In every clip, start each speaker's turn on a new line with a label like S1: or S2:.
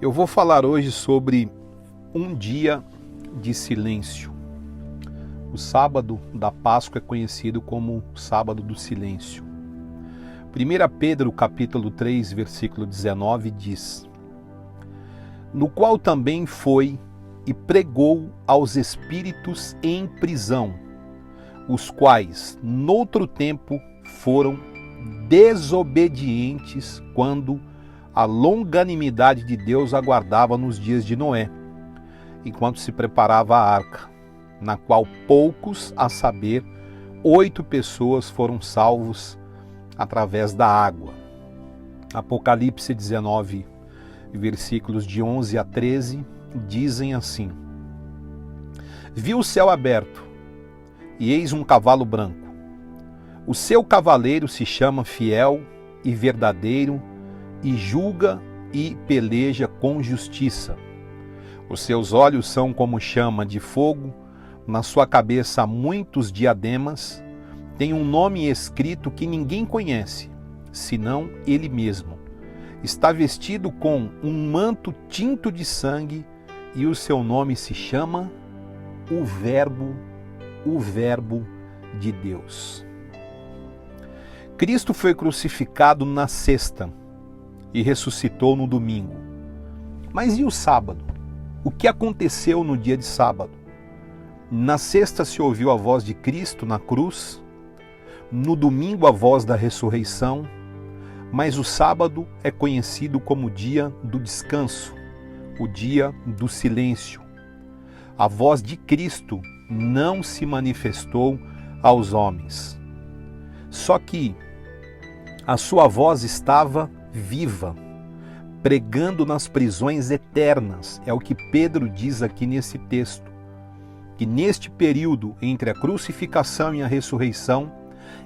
S1: Eu vou falar hoje sobre um dia de silêncio. O sábado da Páscoa é conhecido como sábado do silêncio. 1 Pedro capítulo 3, versículo 19 diz: no qual também foi e pregou aos espíritos em prisão, os quais noutro tempo foram desobedientes quando a longanimidade de Deus aguardava nos dias de Noé, enquanto se preparava a arca, na qual poucos, a saber, 8 pessoas foram salvos através da água. Apocalipse 19, versículos de 11 a 13, dizem assim: vi o céu aberto, e eis um cavalo branco. O seu cavaleiro se chama Fiel e Verdadeiro, e julga e peleja com justiça. Os seus olhos são como chama de fogo, na sua cabeça há muitos diademas, tem um nome escrito que ninguém conhece, senão ele mesmo. Está vestido com um manto tinto de sangue, e o seu nome se chama o Verbo de Deus. Cristo foi crucificado na sexta e ressuscitou no domingo. Mas e o sábado? O que aconteceu no dia de sábado? Na sexta se ouviu a voz de Cristo na cruz, no domingo a voz da ressurreição, mas o sábado é conhecido como o dia do descanso, o dia do silêncio. A voz de Cristo não se manifestou aos homens. Só que a sua voz estava viva, pregando nas prisões eternas. É o que Pedro diz aqui nesse texto, que neste período entre a crucificação e a ressurreição,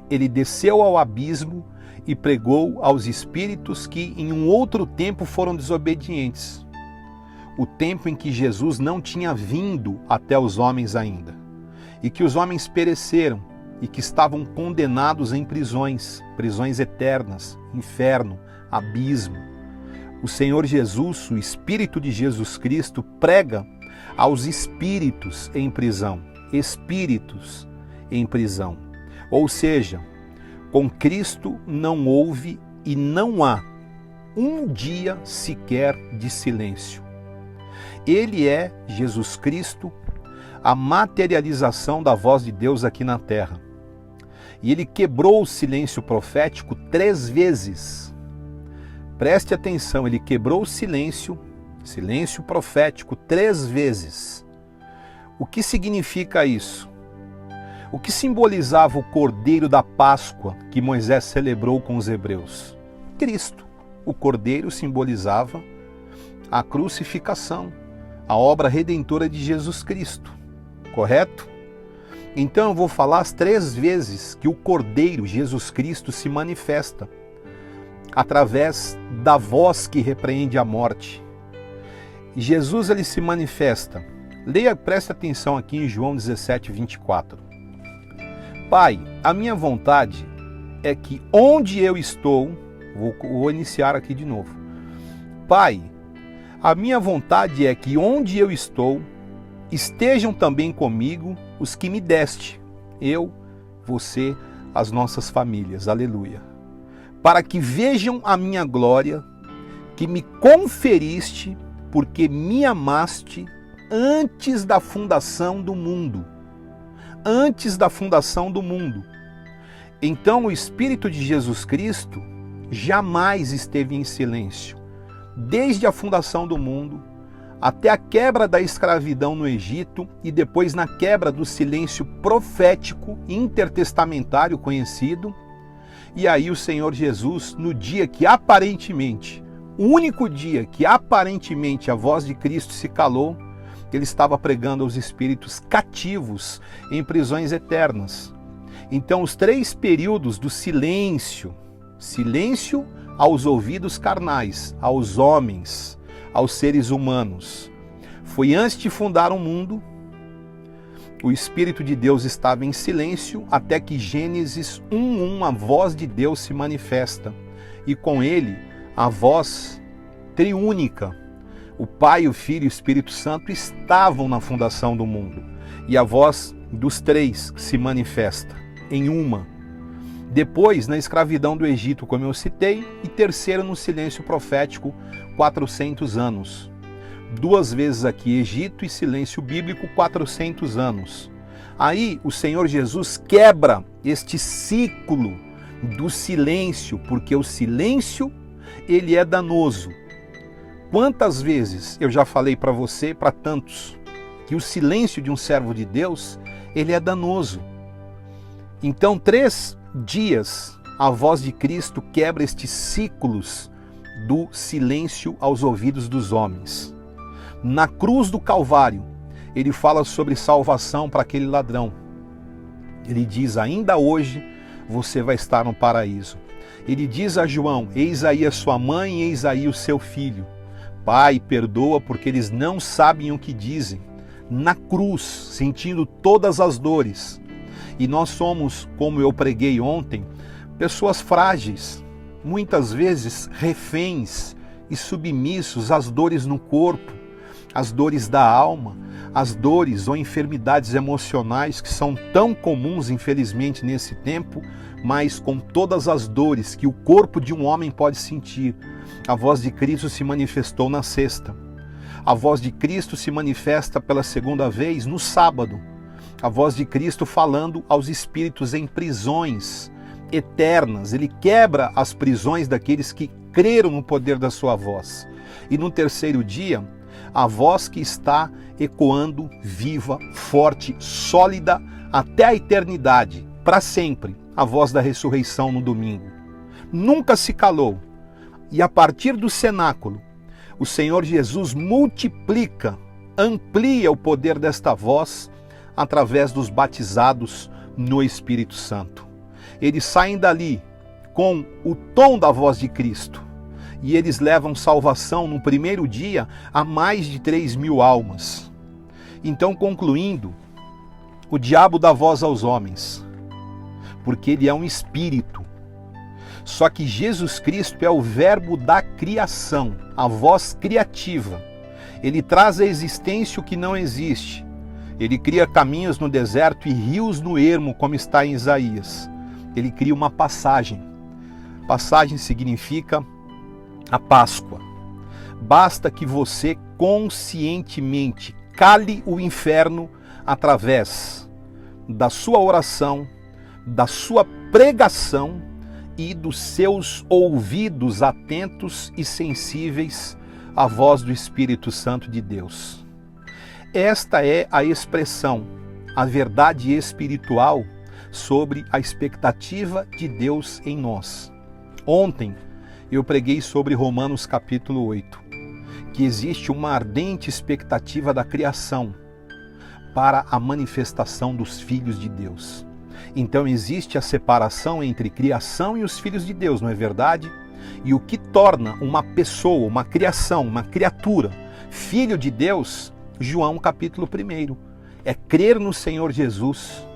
S1: ele desceu ao abismo e pregou aos espíritos que em um outro tempo foram desobedientes. O tempo em que Jesus não tinha vindo até os homens ainda, e que os homens pereceram, e que estavam condenados em prisões eternas, inferno, abismo. O Senhor Jesus, o Espírito de Jesus Cristo, prega aos espíritos em prisão, Ou seja, com Cristo não houve e não há um dia sequer de silêncio. Ele é, Jesus Cristo, a materialização da voz de Deus aqui na terra. E ele quebrou o silêncio profético 3 vezes. Preste atenção, ele quebrou o silêncio profético 3 vezes. O que significa isso? O que simbolizava o Cordeiro da Páscoa que Moisés celebrou com os hebreus? Cristo. O Cordeiro simbolizava a crucificação, a obra redentora de Jesus Cristo. Correto? Então eu vou falar as 3 vezes que o Cordeiro, Jesus Cristo, se manifesta através da voz que repreende a morte. Jesus, ele se manifesta. Preste atenção aqui em João 17, 24. Pai, a minha vontade é que onde eu estou, vou iniciar aqui de novo. Pai, a minha vontade é que onde eu estou, estejam também comigo os que me deste, eu, você, as nossas famílias, aleluia. Para que vejam a minha glória, que me conferiste, porque me amaste antes da fundação do mundo. Antes da fundação do mundo. Então o Espírito de Jesus Cristo jamais esteve em silêncio. Desde a fundação do mundo, até a quebra da escravidão no Egito e depois na quebra do silêncio profético intertestamentário conhecido. E aí o Senhor Jesus, no dia que aparentemente, o único dia que aparentemente a voz de Cristo se calou, ele estava pregando aos espíritos cativos em prisões eternas. Então os 3 períodos do silêncio aos ouvidos carnais, aos homens, aos seres humanos, foi antes de fundar o mundo. O Espírito de Deus estava em silêncio até que Gênesis 1:1, a voz de Deus se manifesta. E com ele, a voz triúnica, O Pai, o Filho e o Espírito Santo estavam na fundação do mundo. E a voz dos três se manifesta em uma. Depois, na escravidão do Egito, como eu citei, e terceiro, no silêncio profético, 400 anos. 2 vezes aqui Egito e silêncio bíblico, 400 anos. Aí o Senhor Jesus quebra este ciclo do silêncio, porque o silêncio, ele é danoso. Quantas vezes eu já falei para você, para tantos, que o silêncio de um servo de Deus, ele é danoso. Então, 3 dias, a voz de Cristo quebra estes ciclos do silêncio aos ouvidos dos homens. Na cruz do Calvário, ele fala sobre salvação para aquele ladrão. Ele diz, ainda hoje você vai estar no paraíso. Ele diz a João, eis aí a sua mãe, eis aí o seu filho. Pai, perdoa porque eles não sabem o que dizem. Na cruz, sentindo todas as dores. E nós somos, como eu preguei ontem, pessoas frágeis, muitas vezes reféns e submissos às dores no corpo, às dores da alma, às dores ou enfermidades emocionais que são tão comuns, infelizmente, nesse tempo, mas com todas as dores que o corpo de um homem pode sentir. A voz de Cristo se manifestou na sexta. A voz de Cristo se manifesta pela segunda vez no sábado. A voz de Cristo falando aos espíritos em prisões eternas. Ele quebra as prisões daqueles que creram no poder da sua voz. E no terceiro dia, a voz que está ecoando viva, forte, sólida até a eternidade, para sempre, a voz da ressurreição no domingo. Nunca se calou. E a partir do cenáculo, o Senhor Jesus multiplica, amplia o poder desta voz através dos batizados no Espírito Santo. Eles saem dali com o tom da voz de Cristo e eles levam salvação no primeiro dia a mais de 3.000 almas. Então, concluindo, o diabo dá voz aos homens, porque ele é um espírito. Só que Jesus Cristo é o verbo da criação, a voz criativa. Ele traz à existência o que não existe. Ele cria caminhos no deserto e rios no ermo, como está em Isaías. Ele cria uma passagem. Passagem significa a Páscoa. Basta que você conscientemente cale o inferno através da sua oração, da sua pregação e dos seus ouvidos atentos e sensíveis à voz do Espírito Santo de Deus. Esta é a expressão, a verdade espiritual sobre a expectativa de Deus em nós. Ontem eu preguei sobre Romanos capítulo 8, que existe uma ardente expectativa da criação para a manifestação dos filhos de Deus. Então existe a separação entre criação e os filhos de Deus, não é verdade? E o que torna uma pessoa, uma criação, uma criatura, filho de Deus, João capítulo 1, é crer no Senhor Jesus.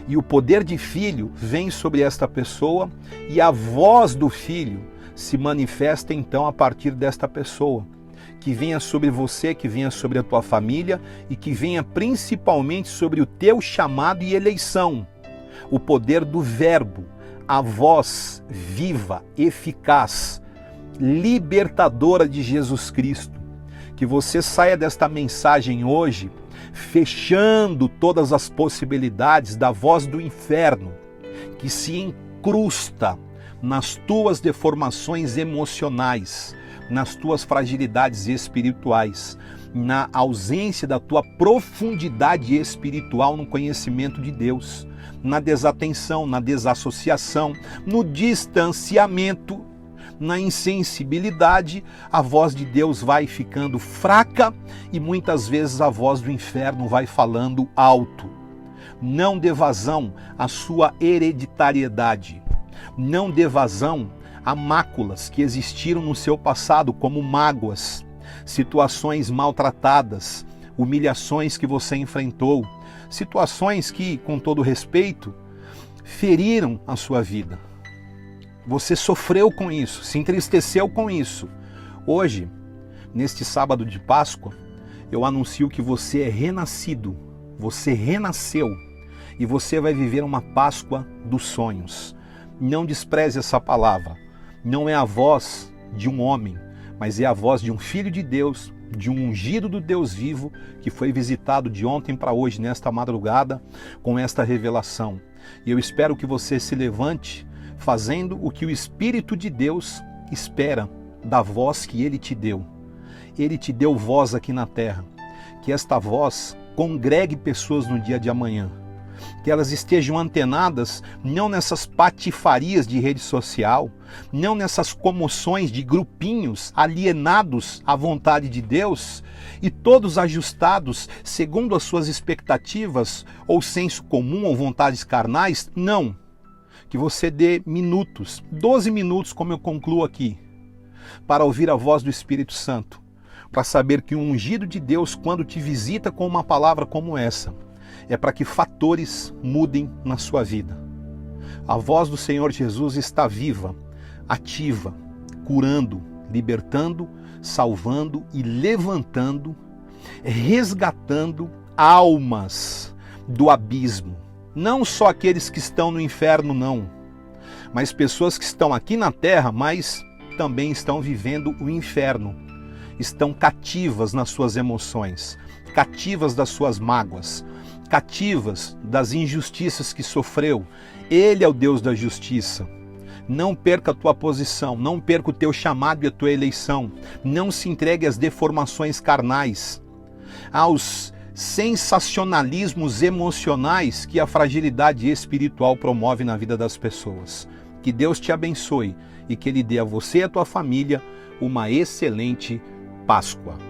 S1: E o poder de filho vem sobre esta pessoa e a voz do filho se manifesta então a partir desta pessoa. Que venha sobre você, que venha sobre a tua família e que venha principalmente sobre o teu chamado e eleição. O poder do verbo, a voz viva, eficaz, libertadora de Jesus Cristo. Que você saia desta mensagem hoje fechando todas as possibilidades da voz do inferno que se incrusta nas tuas deformações emocionais, nas tuas fragilidades espirituais, na ausência da tua profundidade espiritual no conhecimento de Deus, na desatenção, na desassociação, no distanciamento, na insensibilidade. A voz de Deus vai ficando fraca e muitas vezes a voz do inferno vai falando alto. Não dê vazão à sua hereditariedade, não dê vazão a máculas que existiram no seu passado, como mágoas, situações maltratadas, humilhações que você enfrentou, situações que, com todo respeito, feriram a sua vida. Você sofreu com isso, se entristeceu com isso. Hoje, neste sábado de Páscoa, eu anuncio que você é renascido, você renasceu e você vai viver uma Páscoa dos sonhos. Não despreze essa palavra, não é a voz de um homem, mas é a voz de um filho de Deus, de um ungido do Deus vivo, que foi visitado de ontem para hoje, nesta madrugada, com esta revelação. E eu espero que você se levante fazendo o que o Espírito de Deus espera da voz que Ele te deu. Ele te deu voz aqui na terra. Que esta voz congregue pessoas no dia de amanhã. Que elas estejam antenadas não nessas patifarias de rede social, não nessas comoções de grupinhos alienados à vontade de Deus e todos ajustados segundo as suas expectativas ou senso comum ou vontades carnais. Não. Que você dê minutos, 12 minutos, como eu concluo aqui, para ouvir a voz do Espírito Santo, para saber que o ungido de Deus, quando te visita com uma palavra como essa, é para que fatores mudem na sua vida. A voz do Senhor Jesus está viva, ativa, curando, libertando, salvando e levantando, resgatando almas do abismo. Não só aqueles que estão no inferno, não, mas pessoas que estão aqui na terra, mas também estão vivendo o inferno. Estão cativas nas suas emoções, cativas das suas mágoas, cativas das injustiças que sofreu. Ele é o Deus da justiça. Não perca a tua posição, não perca o teu chamado e a tua eleição. Não se entregue às deformações carnais, aos sensacionalismos emocionais que a fragilidade espiritual promove na vida das pessoas. Que Deus te abençoe e que Ele dê a você e a tua família uma excelente Páscoa.